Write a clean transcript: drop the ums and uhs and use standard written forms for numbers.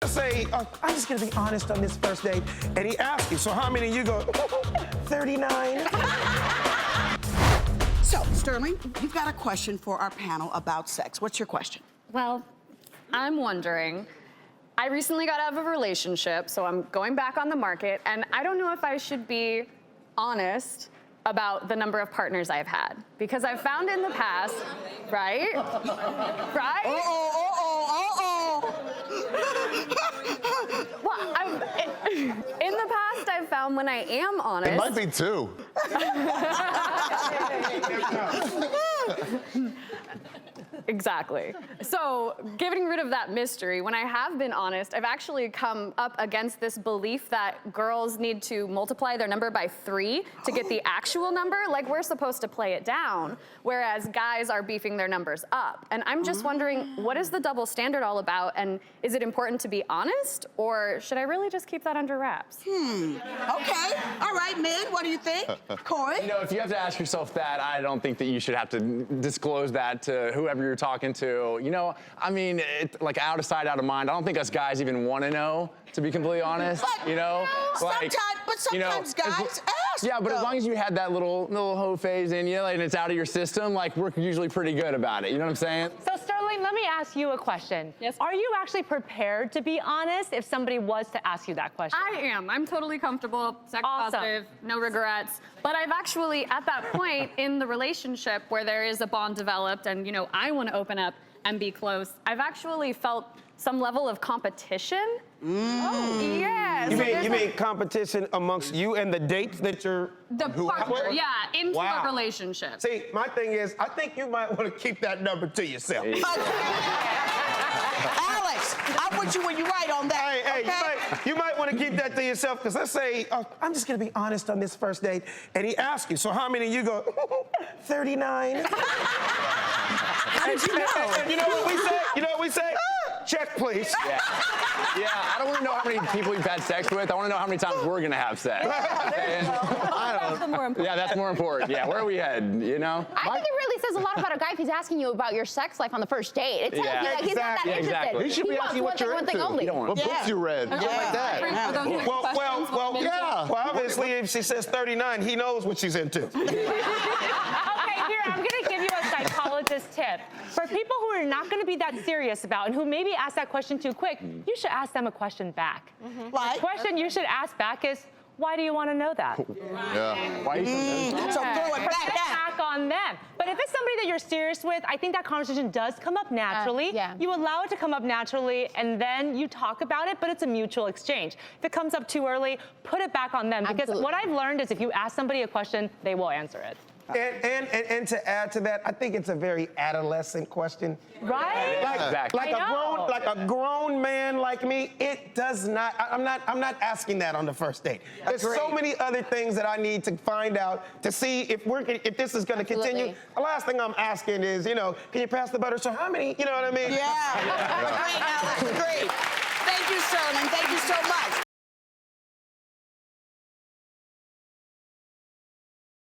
let's say, I'm just gonna be honest on this first date, and he asks you, so how many? You go, 39. So, Stirling, you've got a question for our panel about sex. What's your question? Well, I'm wondering, I recently got out of a relationship, so I'm going back on the market, and I don't know if I should be honest about the number of partners I've had. Because I've found in the past, right? Right? Well, in the past, I've found when I am honest. It might be two. Exactly. So, getting rid of that mystery, when I have been honest, I've actually come up against this belief that girls need to multiply their number by 3 to get the actual number. Like, we're supposed to play it down, whereas guys are beefing their numbers up. And I'm just wondering, what is the double standard all about? And is it important to be honest, or should I really just keep that under wraps? Okay. All right, Mid, what do you think? Corey? You know, if you have to ask yourself that, I don't think that you should have to disclose that to whoever you're talking to. You know, I mean, like out of sight, out of mind. I don't think us guys even want to know, to be completely honest. But, you know, sometimes guys ask. Yeah, but as long as you had that little hoe phase in you and it's out of your system, like we're usually pretty good about it. You know what I'm saying? So Stirling, let me ask you a question. Yes. Are you actually prepared to be honest if somebody was to ask you that question? I am. I'm totally comfortable, sex Awesome. positive, no regrets. But I've actually, at that point in the relationship where there is a bond developed and, you know, I want to open up and be close, I've actually felt some level of competition. Oh, yeah. You mean competition amongst you and the dates that you're... The partner, yeah, into Wow. a relationship. See, my thing is, I think you might want to keep that number to yourself. Alex, I'm with you when you're right on that. Hey, okay? you might want to keep that to yourself, because let's say, I'm just going to be honest on this first date, and he asks you, so how many? You go, 39. How did you know? And you know what we say? You know what we say? Check, please. Yeah. Yeah, I don't want to know how many people you've had sex with. I want to know how many times we're going to have sex. That's the more important. Yeah, that's more important. Yeah, where are we heading, you know? I think it really says a lot about a guy if he's asking you about your sex life on the first date. It tells Yeah. you like he's not that Exactly. interested. Exactly. He should be wants asking what you're one thing into. only. You don't want What books you read, shit like that. Obviously, if she says 39, he knows what she's into. Okay, here, I'm gonna give you a psychologist tip. For people who are not gonna be that serious about and who maybe ask that question too quick, you should ask them a question back. Like? The question you should ask back is, why do you want to know that? Yeah. Why are you So throw it back. On them. But if it's somebody that you're serious with, I think that conversation does come up naturally. yeah. You allow it to come up naturally, and then you talk about it, but it's a mutual exchange. If it comes up too early, put it back on them. Because Absolutely. what I've learned is if you ask somebody a question, they will answer it. And to add to that, I think it's a very adolescent question. Right? Exactly. Like a grown man like me, it does not. I'm not asking that on the first date. There's so many other things that I need to find out to see if this is going to continue. Absolutely. The last thing I'm asking is, you know, can you pass the butter? So how many? You know what I mean? Yeah. Great, Alex. Great. Thank you, Stirling. Thank you so much.